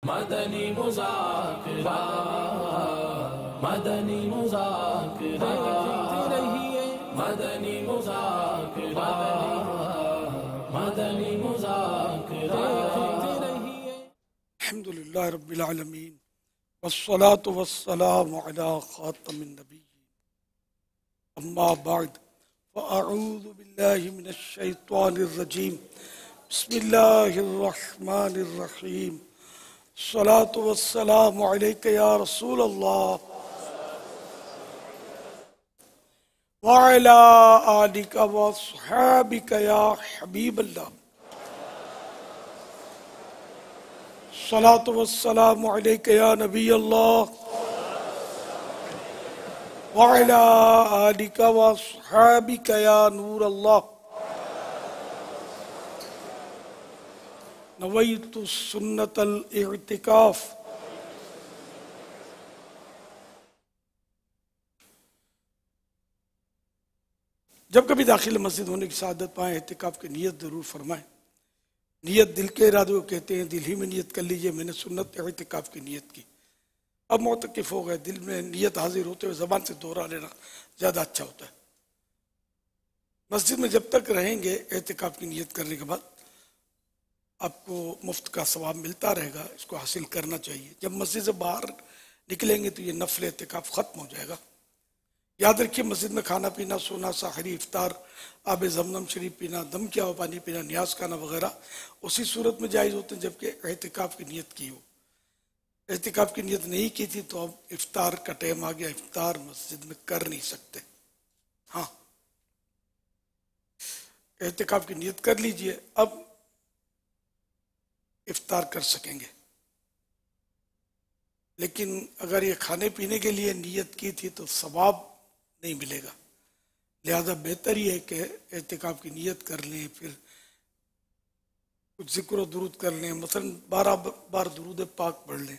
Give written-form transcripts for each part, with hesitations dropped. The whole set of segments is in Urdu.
مدنی مذاکرہ مدنی مذاکرہ مدنی مذاکرہ مدنی مذاکرہ الحمدللہ رب العالمین والصلاة والسلام علی خاتم النبیین اما بعد فاعوذ باللہ من الشیطان الرجیم بسم اللہ الرحمن الرحیم الصلاة والسلام علیک یا رسول اللہ وعلی آلک واصحابک یا حبیب اللہ الصلاة والسلام علیک یا نبی اللہ وعلی آلک واصحابک یا نور اللہ نویت سنت الاعتکاف جب کبھی داخل مسجد ہونے کی سعادت پائیں اعتکاف کی نیت ضرور فرمائیں۔ نیت دل کے ارادے کو کہتے ہیں، دل ہی میں نیت کر لیجئے میں نے سنت اعتکاف کی نیت کی۔ اب معتکف ہو گئے، دل میں نیت حاضر ہوتے ہوئے زبان سے دہرا لینا زیادہ اچھا ہوتا ہے۔ مسجد میں جب تک رہیں گے اعتکاف کی نیت کرنے کے بعد آپ کو مفت کا ثواب ملتا رہے گا، اس کو حاصل کرنا چاہیے۔ جب مسجد سے باہر نکلیں گے تو یہ نفل اعتکاف ختم ہو جائے گا۔ یاد رکھیے مسجد میں کھانا پینا، سونا، سحری، افطار، آب زمزم شریف پینا، دم کیا ہوا پانی پینا، نیاز کھانا وغیرہ اسی صورت میں جائز ہوتے ہیں جبکہ اعتکاف کی نیت کی ہو۔ اعتکاف کی نیت نہیں کی تھی تو اب افطار کا ٹائم آ گیا، افطار مسجد میں کر نہیں سکتے۔ ہاں اعتکاف کی نیت کر لیجئے، اب افطار کر سکیں گے۔ لیکن اگر یہ کھانے پینے کے لیے نیت کی تھی تو ثواب نہیں ملے گا، لہذا بہتر ہی ہے کہ اعتکاف کی نیت کر لیں، پھر کچھ ذکر و درود کر لیں، مثلا 12 بار درود پاک پڑھ لیں،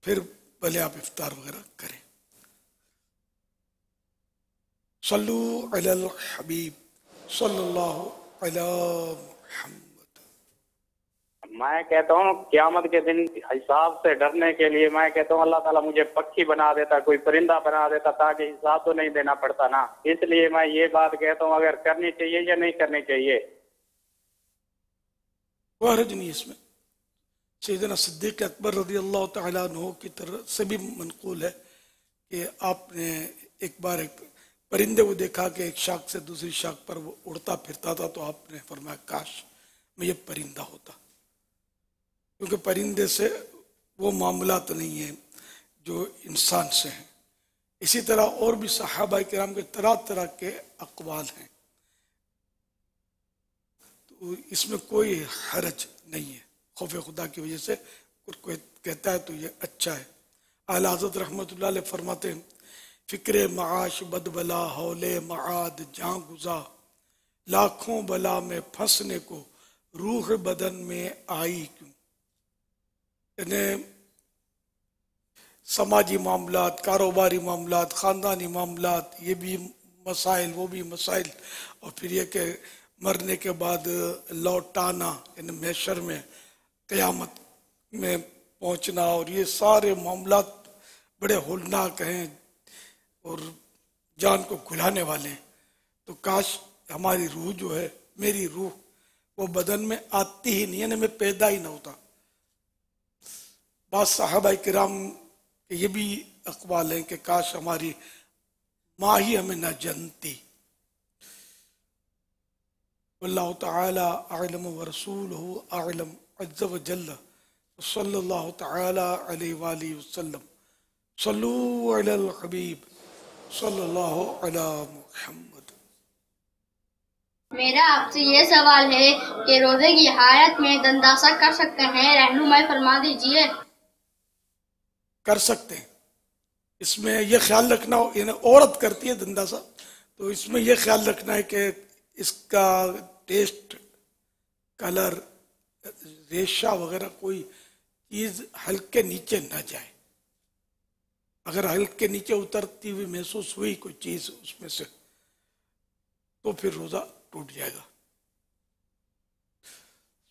پھر پہلے آپ افطار وغیرہ کریں۔ صلو علی الحبیب صلی اللہ علی محمد۔ میں کہتا ہوں قیامت کے دن حساب سے ڈرنے کے لیے میں کہتا ہوں اللہ تعالیٰ مجھے پکھی بنا دیتا، کوئی پرندہ بنا دیتا تاکہ حساب تو نہیں دینا پڑتا نا۔ اس لیے میں یہ بات کہتا ہوں اگر کرنی چاہیے یا نہیں کرنی چاہیے۔ کوئی حرج نہیں اس میں۔ سیدنا صدیق اکبر رضی اللہ تعالیٰ عنہ کی طرف سے بھی منقول ہے کہ آپ نے ایک بار ایک پرندے کو دیکھا کہ ایک شاخ سے دوسری شاخ پر وہ اڑتا پھرتا تھا، تو آپ نے فرمایا کاش میں یہ پرندہ ہوتا، کیونکہ پرندے سے وہ معاملات نہیں ہیں جو انسان سے ہیں۔ اسی طرح اور بھی صحابہ کرام کے طرح طرح کے اقوال ہیں، تو اس میں کوئی حرج نہیں ہے۔ خوف خدا کی وجہ سے کوئی کہتا ہے تو یہ اچھا ہے۔ اعلیٰ حضرت رحمۃ اللہ علیہ فرماتے ہیں فکر معاش بد بلا حول معاد جاں گزا، لاکھوں بلا میں پھنسنے کو روح بدن میں آئی کیوں۔ یعنی سماجی معاملات، کاروباری معاملات، خاندانی معاملات، یہ بھی مسائل وہ بھی مسائل، اور پھر یہ کہ مرنے کے بعد لوٹانا، یعنی محشر میں قیامت میں پہنچنا، اور یہ سارے معاملات بڑے ہولناک ہیں اور جان کو گھلانے والے ہیں۔ تو کاش ہماری روح جو ہے، میری روح وہ بدن میں آتی ہی نہیں، یعنی میں پیدا ہی نہ ہوتا۔ بعض صحابہ کرام کے یہ بھی اقوال ہیں کہ کاش ہماری ماں ہی ہمیں نہ جنتی۔ واللہ تعالی اعلم ورسولہ اعلم عز وجل، صلی اللہ تعالی علیہ وآلہ وسلم۔ صلو علی الحبیب صلی اللہ علی محمد۔ میرا آپ سے یہ سوال ہے کہ روزے کی حالت میں دنداسا کر سکتے ہیں؟ رہنمائی فرما دیجئے۔ کر سکتے ہیں، اس میں یہ خیال رکھنا ہو، یعنی عورت کرتی ہے دنداسا تو اس میں یہ خیال رکھنا ہے کہ اس کا ٹیسٹ، کلر، ریشہ وغیرہ کوئی چیز حلق کے نیچے نہ جائے۔ اگر حلق کے نیچے اترتی ہوئی محسوس ہوئی کوئی چیز اس میں سے تو پھر روزہ ٹوٹ جائے گا۔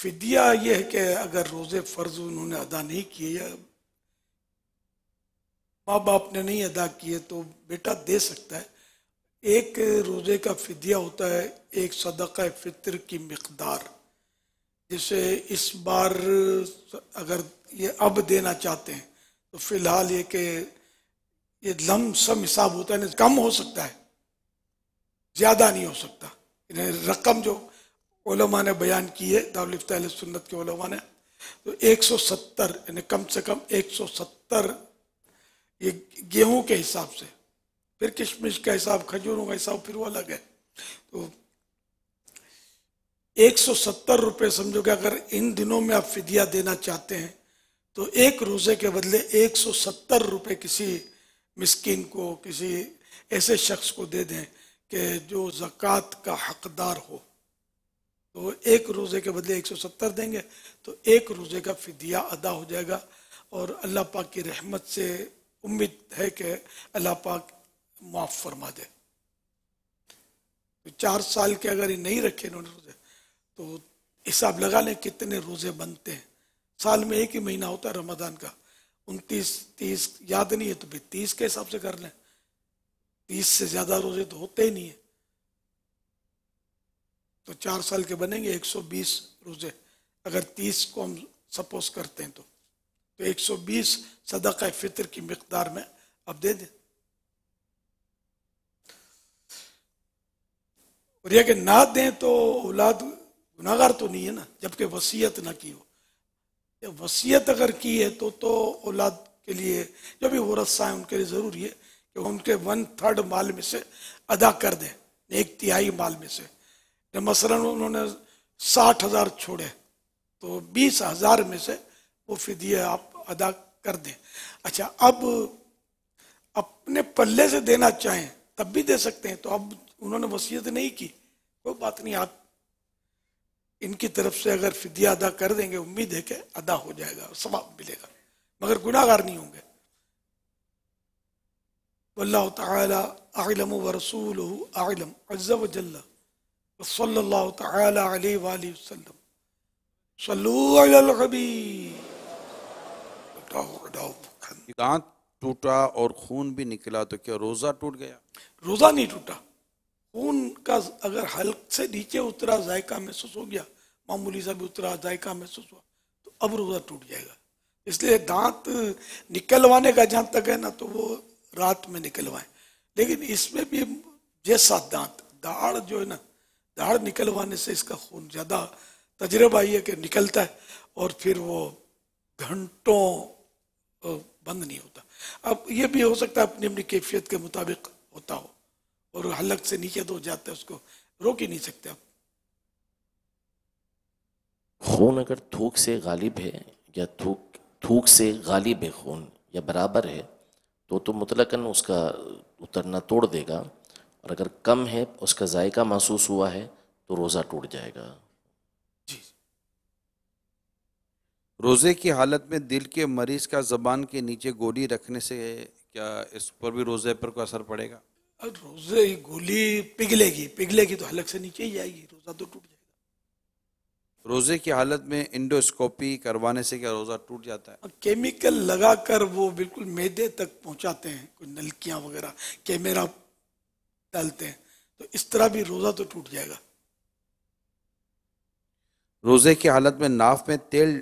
فدیہ یہ ہے کہ اگر روزے فرض انہوں نے ادا نہیں کیے یا ماں باپ نے نہیں ادا کیے تو بیٹا دے سکتا ہے. ایک روزے کا فدیہ ہوتا ہے ایک صدقہ فطر کی مقدار، جسے اس بار اگر یہ اب دینا چاہتے ہیں تو فی الحال یہ کہ یہ لم سم حساب ہوتا ہے، کم ہو سکتا ہے زیادہ نہیں ہو سکتا. رقم جو علماء نے بیان کی ہے دارالفتہ اہل سنت کے علماء نے، تو 170 یعنی کم سے کم 170 یہ گیہوں کے حساب سے، پھر کشمش کا حساب، کھجوروں کا حساب پھر وہ الگ ہے. تو 170 روپے سمجھو کہ اگر ان دنوں میں آپ فدیہ دینا چاہتے ہیں تو ایک روزے کے بدلے 170 روپے کسی مسکین کو، کسی ایسے شخص کو دے دیں کہ جو زکوٰۃ کا حقدار ہو. تو ایک روزے کے بدلے 170 دیں گے تو ایک روزے کا فدیہ ادا ہو جائے گا، اور اللہ پاک کی رحمت سے امید ہے کہ اللہ پاک معاف فرما دے. 4 سال کے اگر یہ نہیں رکھے انہوں نے روزے تو حساب لگا لیں کتنے روزے بنتے ہیں. سال میں ایک ہی مہینہ ہوتا ہے رمضان کا، 29 30 یاد نہیں ہے تو پھر 30 کے حساب سے کر لیں. 30 سے زیادہ روزے تو ہوتے ہی نہیں ہیں، تو 4 سال کے بنیں گے 120 روزے. اگر 30 کو ہم سپوز کرتے ہیں تو 120 صدقہ فطر کی مقدار میں اب دے دیں. اور یہ کہ نہ دیں تو اولاد گناہگار تو نہیں ہے نا، جبکہ وصیت نہ کی ہو. وصیت اگر کی ہے تو اولاد کے لیے جو بھی ورثہ ہیں ان کے لیے ضروری ہے کہ ان کے 1/3 مال میں سے ادا کر دیں، 1/3 مال میں سے. مثلا انہوں نے 60,000 چھوڑے تو 20,000 میں سے وہ فدیہ آپ ادا کر دیں. اچھا، اب اپنے پلے سے دینا چاہیں تب بھی دے سکتے ہیں. تو اب انہوں نے وصیت نہیں کی، کوئی بات نہیں، آپ ان کی طرف سے اگر فدیہ ادا کر دیں گے امید ہے کہ ادا ہو جائے گا، ثواب ملے گا، مگر گناہ گار نہیں ہوں گے. واللہ تعالی اعلم ورسولہ اعلم عز وجل صلی اللہ تعالی علیہ وآلہ وسلم. صلو علی الحبیب. دانت ٹوٹا اور خون بھی نکلا تو کیا روزہ ٹوٹ گیا؟ روزہ نہیں ٹوٹا. خون کا اگر حلق سے نیچے اترا، ذائقہ محسوس ہو گیا، معمولی سا بھی اترا، ذائقہ محسوس ہوا، تو اب روزہ ٹوٹ جائے گا. اس لیے دانت نکلوانے کا جہاں تک ہے نا تو وہ رات میں نکلوائیں. لیکن اس میں بھی جیسا دانت، داڑھ جو ہے نا، داڑھ نکلوانے سے اس کا خون زیادہ تجربہ یہ کہ نکلتا ہے اور پھر وہ گھنٹوں بند نہیں ہوتا. اب یہ بھی ہو سکتا ہے اپنی اپنی کیفیت کے مطابق ہوتا ہو اور حلق سے نیچے تو جاتا ہے، اس کو روک ہی نہیں سکتے آپ. خون اگر تھوک سے غالب ہے یا تھوک سے غالب ہے خون یا برابر ہے تو مطلقاً اس کا اترنا توڑ دے گا، اور اگر کم ہے اس کا ذائقہ محسوس ہوا ہے تو روزہ ٹوٹ جائے گا. روزے کی حالت میں دل کے مریض کا زبان کے نیچے گولی رکھنے سے کیا اس پر بھی روزے پر کوئی اثر پڑے گا؟ روزے گولی پگھلے گی تو حلق سے نیچے ہی جائے گی، روزہ تو ٹوٹ جائے گا. روزے کی حالت میں انڈوسکوپی کروانے سے کیا روزہ ٹوٹ جاتا ہے؟ کیمیکل لگا کر وہ بالکل معدے تک پہنچاتے ہیں، کوئی نلکیاں وغیرہ کیمرہ ڈالتے ہیں، تو اس طرح بھی روزہ تو ٹوٹ جائے گا. روزے کی حالت میں ناف میں تیل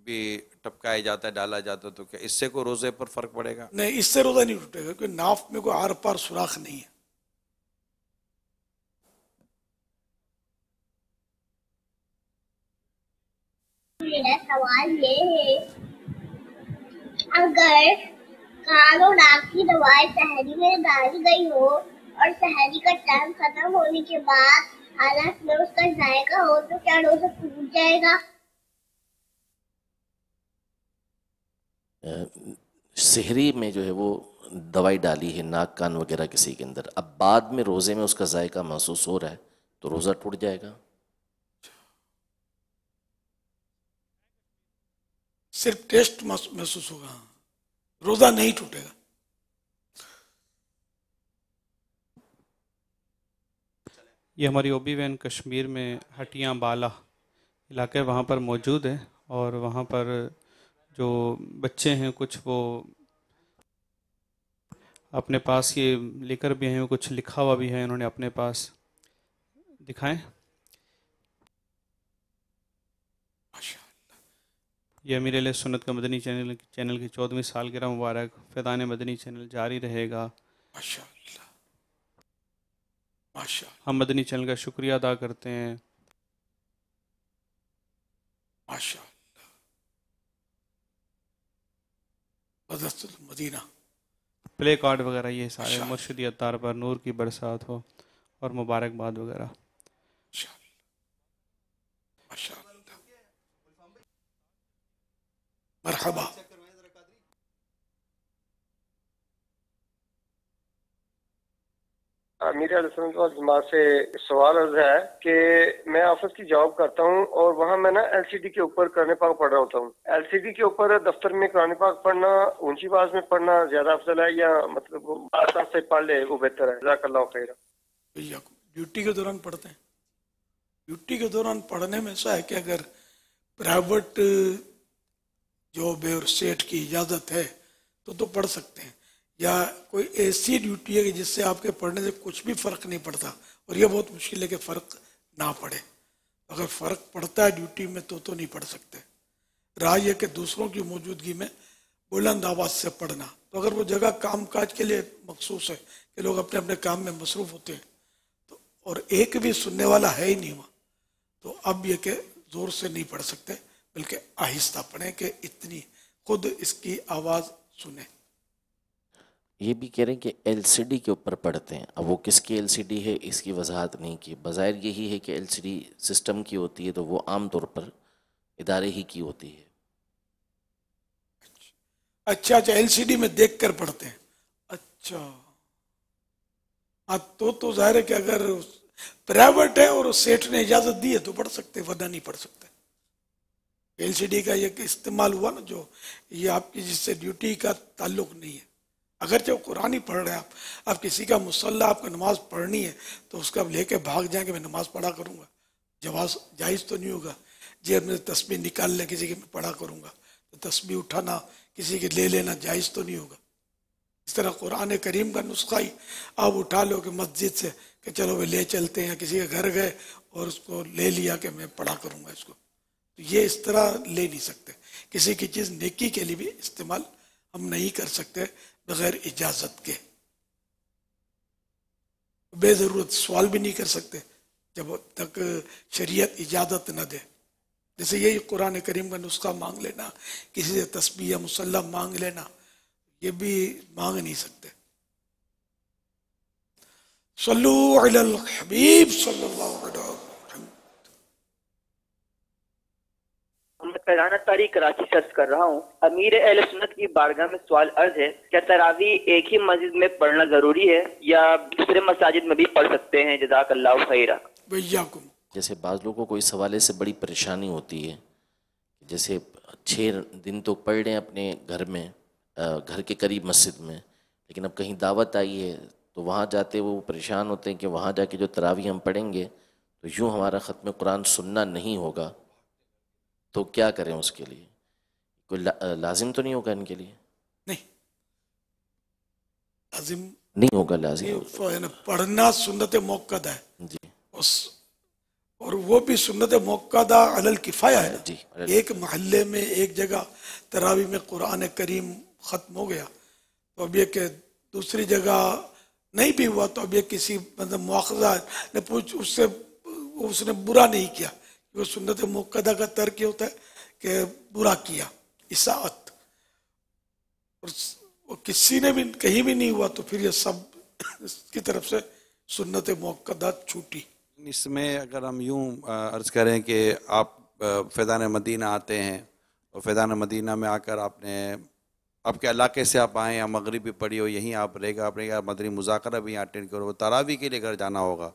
بھی ٹپکایا جاتا ہے، ڈالا جاتا ہے، تو کیا اس سے کوئی روزے پر فرق پڑے گا؟ نہیں، اس سے روزہ نہیں ٹوٹے گا کیونکہ ناف میں کوئی آر پار سوراخ نہیں ہے. میرا سوال یہ ہے، اگر کان اور ناک کی دوائی شہری میں ڈالی گئی ہو اور شہری کا ٹائم ختم ہونے کے بعد حالت میں اس کا ذائقہ ہو تو کیا روزہ ٹوٹ جائے گا؟ سحری میں جو ہے وہ دوائی ڈالی ہے ناک کان وغیرہ کسی کے اندر، اب بعد میں روزے میں اس کا ذائقہ محسوس ہو رہا ہے تو روزہ ٹوٹ جائے گا. صرف ٹیسٹ محسوس ہوگا، روزہ نہیں ٹوٹے گا. یہ ہماری اوبی وین کشمیر میں ہٹیاں بالا علاقے وہاں پر موجود ہیں، اور وہاں پر جو بچے ہیں کچھ وہ اپنے پاس یہ لے کر بھی ہیں، کچھ لکھا ہوا بھی ہے انہوں نے اپنے پاس. دکھائیں. یہ امیر علیہ سنت کا مدنی چینل کی 14ویں سالگرہ مبارک. فیضان مدنی چینل جاری رہے گا. ہم مدنی چینل کا شکریہ ادا کرتے ہیں. مدینہ پلے کارڈ وغیرہ یہ سارے مرشدی اطار پر نور کی برسات ہو اور مبارکباد وغیرہ. مرحبا. امیر علیہ السلام کے جماعت سے سوال عرض ہے کہ میں آفس کی جاب کرتا ہوں اور وہاں میں نا ایل سی ڈی کے اوپر قرآن پاک پڑھ رہا ہوتا ہوں. ایل سی ڈی کے اوپر دفتر میں قرآن پاک پڑھنا اونچی آواز میں پڑھنا زیادہ افضل ہے یا مطلب آسان سے پڑھ لے وہ بہتر ہے؟ جزاک اللہ خیر. ڈیوٹی کے دوران پڑھتے ہیں. ڈیوٹی کے دوران پڑھنے میں ایسا ہے کہ اگر پرائیویٹ جاب ہے اور سیٹ کی اجازت ہے تو پڑھ سکتے ہیں، یا کوئی ایسی ڈیوٹی ہے کہ جس سے آپ کے پڑھنے سے کچھ بھی فرق نہیں پڑتا، اور یہ بہت مشکل ہے کہ فرق نہ پڑے. اگر فرق پڑتا ہے ڈیوٹی میں تو نہیں پڑھ سکتے. رہا یہ کہ دوسروں کی موجودگی میں بلند آواز سے پڑھنا، تو اگر وہ جگہ کام کاج کے لیے مخصوص ہے کہ لوگ اپنے اپنے کام میں مصروف ہوتے ہیں تو اور ایک بھی سننے والا ہے ہی نہیں وہاں، تو اب یہ کہ زور سے نہیں پڑھ سکتے، بلکہ آہستہ پڑھیں کہ اتنی خود اس کی آواز سنیں. یہ بھی کہہ رہے ہیں کہ ایل سی ڈی کے اوپر پڑھتے ہیں. اب وہ کس کی ایل سی ڈی ہے اس کی وضاحت نہیں کی. بظاہر یہی ہے کہ ایل سی ڈی سسٹم کی ہوتی ہے تو وہ عام طور پر ادارے ہی کی ہوتی ہے. اچھا ایل سی ڈی میں دیکھ کر پڑھتے ہیں. اچھا ہاں تو ظاہر ہے کہ اگر پرائیویٹ ہے اور سیٹ نے اجازت دی ہے تو پڑھ سکتے، ورنہ نہیں پڑھ سکتے. ایل سی ڈی کا یہ کہ استعمال ہوا نا، جو یہ آپ کی جس سے ڈیوٹی کا تعلق نہیں ہے. اگرچہ وہ قرآن ہی پڑھ رہے ہیں آپ کسی کا مصلی آپ کو نماز پڑھنی ہے تو اس کا لے کے بھاگ جائیں کہ میں نماز پڑھا کروں گا، جائز تو نہیں ہوگا. جیب میں تسبیح نکال لیں کسی کے میں پڑھا کروں گا، تو تسبیح اٹھانا کسی کے لے لینا جائز تو نہیں ہوگا. اس طرح قرآن کریم کا نسخہ ہی آپ اٹھا لو کہ مسجد سے کہ چلو وہ لے چلتے ہیں، کسی کے گھر گئے اور اس کو لے لیا کہ میں پڑھا کروں گا اس کو، تو یہ اس طرح لے نہیں سکتے. کسی کی چیز نیکی کے لیے بھی استعمال ہم نہیں کر سکتے بغیر اجازت کے. بے ضرورت سوال بھی نہیں کر سکتے جب تک شریعت اجازت نہ دے. جیسے یہی قرآن کریم کا نسخہ مانگ لینا، کسی سے تسبیح یا مصلی مانگ لینا، یہ بھی مانگ نہیں سکتے. صلو علی الحبیب صلی اللہ علیہ وسلم. فیضان اطاری کراچی سے عرض کر رہا ہوں. امیر اہل سنت کی بارگاہ میں سوال عرض ہے، کیا تراویح ایک ہی مسجد میں پڑھنا ضروری ہے یا دوسرے مساجد میں بھی پڑھ سکتے ہیں؟ جزاک اللہ خیرہ. جیسے بعض لوگوں کو اس حوالے سے بڑی پریشانی ہوتی ہے، جیسے 6 دن تو پڑھ رہے ہیں اپنے گھر میں، گھر کے قریب مسجد میں، لیکن اب کہیں دعوت آئی ہے تو وہاں جاتے وہ پریشان ہوتے ہیں کہ وہاں جا کے جو تراویح ہم پڑھیں گے تو یوں ہمارا ختم قرآن سننا نہیں ہوگا، تو کیا کریں اس کے لیے؟ کوئی لازم تو نہیں ہوگا ان کے لیے؟ نہیں لازم نہیں ہوگا. لازم پڑھنا سنت موقدہ ہے جی، اور وہ بھی سنت موقدہ علی الکفایہ ہے جی. ایک محلے میں ایک جگہ تراویح میں قرآن کریم ختم ہو گیا تو اب یہ کہ دوسری جگہ نہیں بھی ہوا تو اب یہ کسی مطلب مواخذہ نے اس نے برا نہیں کیا. وہ سنت موقدہ کا ترک یہ ہوتا ہے کہ برا کیا، اساءت، اور کسی نے بھی کہیں بھی نہیں ہوا تو پھر یہ سب اس کی طرف سے سنت موقدہ چھوٹی. اس میں اگر ہم یوں عرض کریں کہ آپ فیضان مدینہ آتے ہیں اور فیضان مدینہ میں آ کر آپ کے علاقے سے آپ آئیں یا مغرب بھی پڑھی ہو، یہیں آپ رہے گا، اپنے مدنی مذاکرہ بھی اٹینڈ کرو، تراویح کے لیے گھر جانا ہوگا،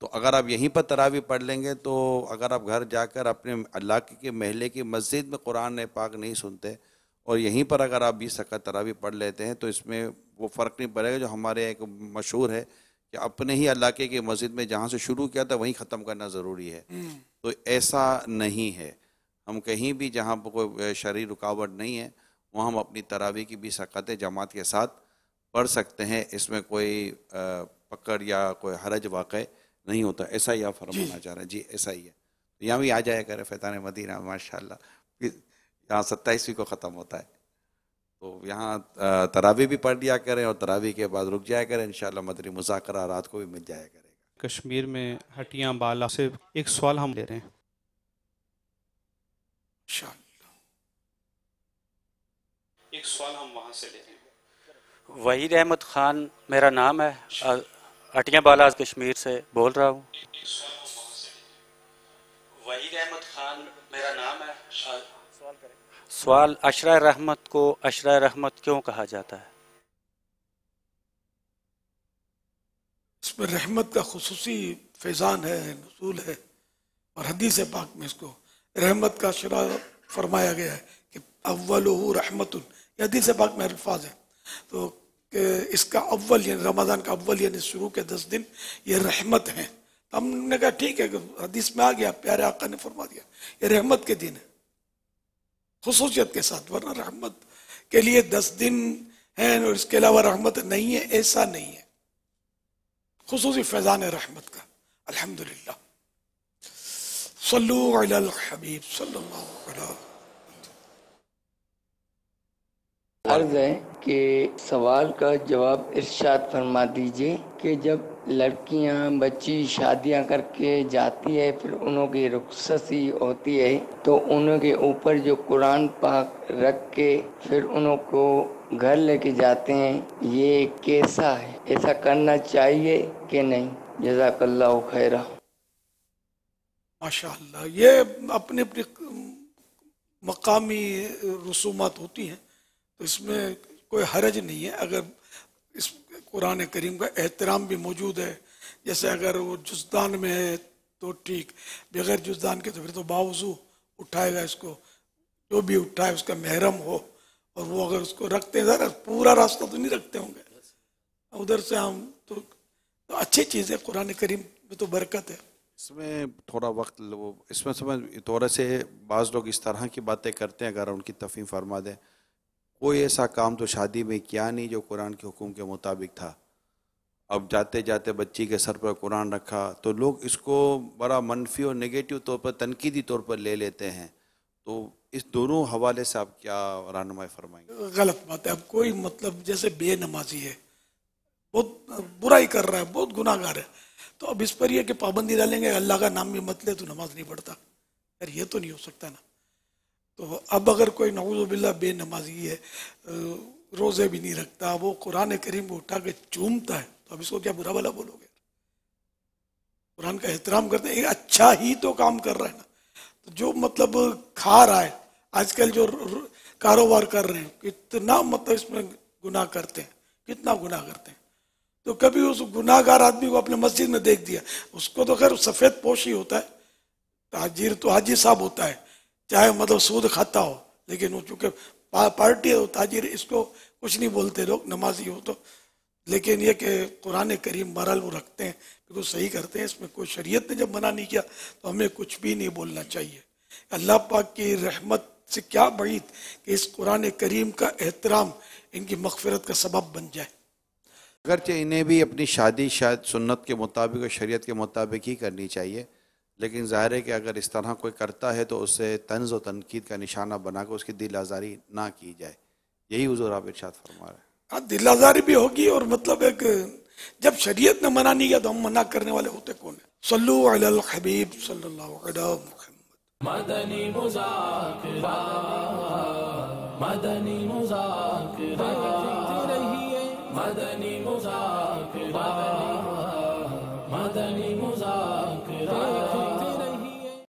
تو اگر آپ یہیں پر تراویح پڑھ لیں گے تو اگر آپ گھر جا کر اپنے علاقے کے محلے کی مسجد میں قرآن پاک نہیں سنتے اور یہیں پر اگر آپ 20 رکعت تراویح پڑھ لیتے ہیں تو اس میں وہ فرق نہیں پڑے گا جو ہمارے ایک مشہور ہے کہ اپنے ہی علاقے کی مسجد میں جہاں سے شروع کیا تھا وہیں ختم کرنا ضروری ہے. تو ایسا نہیں ہے. ہم کہیں بھی جہاں پر کوئی شرعی رکاوٹ نہیں ہے وہاں ہم اپنی تراویح کی بھی رکعتیں جماعت کے ساتھ پڑھ سکتے ہیں. اس میں کوئی پکڑ یا کوئی حرج واقع نہیں ہوتا. ایسا ہی آپ فرمانا چاہ رہے ہیں؟ جی ایسا ہی ہے. یہاں بھی آ جایا کرے فیضان مدینہ ماشاءاللہ. یہاں 27ویں کو ختم ہوتا ہے تو یہاں تراویح بھی پڑھ لیا کریں اور تراویح کے بعد رک جایا کریں. انشاءاللہ مدنی مذاکرہ رات کو بھی مل جایا کرے گا. کشمیر میں ہٹیاں بالا سے ایک سوال ہم لے رہے ہیں. ایک سوال ہم وہاں سے لے رہے ہیں. وحید احمد خان میرا نام ہے, ہٹیاں بالا کشمیر سے بول رہا ہوں. وحید احمد خان میرا نام ہے. سوال عشرہ رحمت کو عشرہ رحمت کیوں کہا جاتا ہے؟ اس میں رحمت کا خصوصی فیضان ہے, نزول ہے, اور حدیث پاک میں اس کو رحمت کا عشرہ فرمایا گیا ہے کہ اولہ رحمت. یہ حدیث پاک میں الفاظ ہے. تو اس کا اول یعنی رمضان کا اول یعنی شروع کے 10 دن یہ رحمت ہیں. ہم نے کہا ٹھیک ہے, حدیث میں آ گیا, پیارے آقا نے فرما دیا یہ رحمت کے دن ہے خصوصیت کے ساتھ. ورنہ رحمت کے لیے 10 دن ہیں اور اس کے علاوہ رحمت نہیں ہے, ایسا نہیں ہے. خصوصی فیضان رحمت کا. الحمدللہ. صلو علی الحبیب صلی اللہ علیہ وسلم. عرض ہے کہ سوال کا جواب ارشاد فرما دیجئے کہ جب لڑکیاں بچی شادیاں کر کے جاتی ہے پھر انہوں کی رخصتی ہوتی ہے تو انہوں کے اوپر جو قرآن پاک رکھ کے پھر انہوں کو گھر لے کے جاتے ہیں, یہ کیسا ہے؟ ایسا کرنا چاہیے کہ نہیں؟ جزاک اللہ خیرہ. ماشاءاللہ یہ اپنے اپنے مقامی رسومات ہوتی ہیں تو اس میں کوئی حرج نہیں ہے. اگر اس قرآن کریم کا احترام بھی موجود ہے, جیسے اگر وہ جزدان میں ہے تو ٹھیک, بغیر جزدان کے تو پھر تو باوضو اٹھائے گا اس کو, جو بھی اٹھائے اس کا محرم ہو, اور وہ اگر اس کو رکھتے ہیں ذرا پورا راستہ تو نہیں رکھتے ہوں گے ادھر سے ہم تو اچھی چیز ہے. قرآن کریم میں تو برکت ہے. اس میں تھوڑا وقت اس میں سمجھ تھوڑا سے بعض لوگ اس طرح کی باتیں کرتے ہیں, اگر ان کی تفہیم فرما دیں. کوئی ایسا کام تو شادی میں کیا نہیں جو قرآن کے حکم کے مطابق تھا. اب جاتے جاتے بچی کے سر پر قرآن رکھا تو لوگ اس کو بڑا منفی اور نگیٹو طور پر تنقیدی طور پر لے لیتے ہیں. تو اس دونوں حوالے سے آپ کیا رہنمائی فرمائیں گے؟ غلط بات ہے. اب کوئی مطلب جیسے بے نمازی ہے, بہت برائی کر رہا ہے, بہت گناہ گار ہے, تو اب اس پر یہ کہ پابندی ڈالیں گے اللہ کا نام بھی مت لے تو نماز نہیں پڑھتا, یار یہ تو نہیں ہو سکتا نا. تو اب اگر کوئی نعوذ باللہ بے نمازی ہے, روزے بھی نہیں رکھتا, وہ قرآن کریم کو اٹھا کے چومتا ہے, تو اب اس کو کیا برا بھلا بولو گے؟ قرآن کا احترام کرتے ہیں, اچھا ہی تو کام کر رہا ہے نا. تو جو مطلب کھا رہا ہے, آج کل جو کاروبار کر رہے ہیں, کتنا مطلب اس میں گناہ کرتے ہیں, کتنا گناہ کرتے ہیں. تو کبھی اس گناہ گار آدمی کو اپنے مسجد میں دیکھ دیا, اس کو تو خیر سفید پوشی ہوتا ہے, تاجر تو حاجی صاحب ہوتا ہے, چاہے مطلب سود کھاتا ہو, لیکن وہ چونکہ پارٹی ہے تاجر, اس کو کچھ نہیں بولتے لوگ, نمازی ہو تو. لیکن یہ کہ قرآن کریم بہرحال وہ رکھتے ہیں, بالکل صحیح کرتے ہیں. اس میں کوئی شریعت نے جب منع نہیں کیا تو ہمیں کچھ بھی نہیں بولنا چاہیے. اللہ پاک کی رحمت سے کیا بعید کہ اس قرآن کریم کا احترام ان کی مغفرت کا سبب بن جائے. اگرچہ انہیں بھی اپنی شادی شاید سنت کے مطابق اور شریعت کے مطابق ہی کرنی چاہیے, لیکن ظاہر ہے کہ اگر اس طرح کوئی کرتا ہے تو اسے طنز و تنقید کا نشانہ بنا کر اس کی دل آزاری نہ کی جائے. یہی حضور آپ ارشاد فرما رہے ہیں. ہاں, دل آزاری بھی ہوگی, اور مطلب ایک جب شریعت نے منع نہیں کیا تو ہم منع کرنے والے ہوتے کون ہیں؟ صلو علی الحبیب صلی اللہ علیہ محمد. مدنی مذاکرہ, مدنی مذاکرہ, مدنی مذاکرہ.